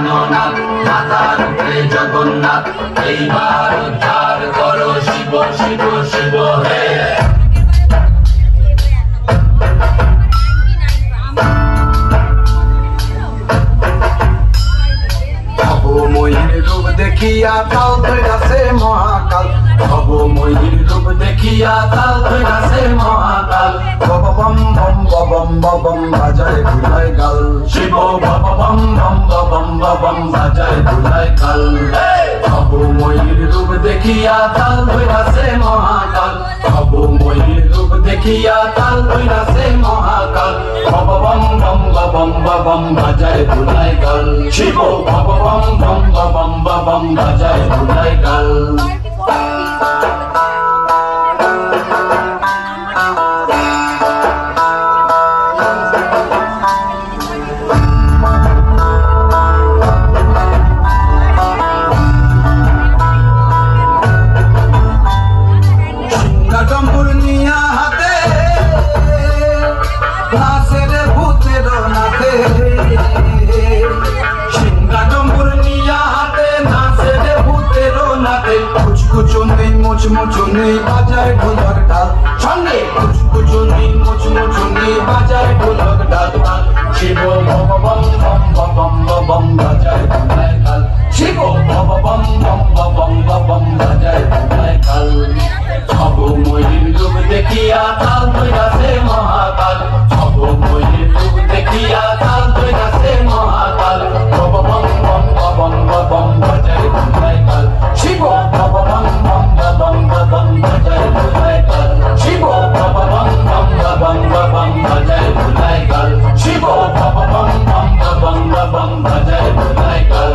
প্রাণনাথ, মাথার উপরে জগন্নাথ, এইবার উদ্ধার করো শিব শিব শিব হে। ময়ূর রূপ দেখিয়া তাল ধরাছে মহাকাল, ময়ূর রূপ দেখিয়া তাল ধরাছে মহাকাল, বম বম বম বম বম বাজায় ধুলায় গাল, শিব বম বম বম বম বম বাজায় ধুলায় কাল। ময়ূর রূপ দেখিয়া তাল ধরাছে মহাকাল, ময়ূর রূপ দেখিয়া তাল ধরাছে মহাকাল, বম বম বম বম বম বাজায় ধুলায় কাল, শিব বম বম বম বম বাজায় ধুলায় কাল। ডম্বুর নিয়া হাতে নাচে রে ভূতের নাথে, সিংহা ডম্বুর নিয়া হাতে নাচে রে ভূতের নাথে, কুচকুচুনি মুচমুচুনি বাজায় ঢোলক ঢাল, সঙ্গে কুচকুচুনি মুচমুচুনি বাজায় ঢোলক ঢাল ঢাল, শিব বম বম বম বম বম বাজায় ধুলায় কাল, শিব বম বম বম বম বাজায় ধুলায় কাল। ময়ূর রূপ দেখিয়া তাল ধরাছে মহাকাল, ময়ূর রূপ দেখিয়া তাল ধরাছে মহাকাল, বম বম বম বম বাজায় ধুলায় কাল, শিব বম বম বম বম বাজায় ধুলায় কাল, শিব বম বম বম বম বাজায় ধুলায় কাল, শিব বম বম বম বম বাজায় ধুলায় কাল।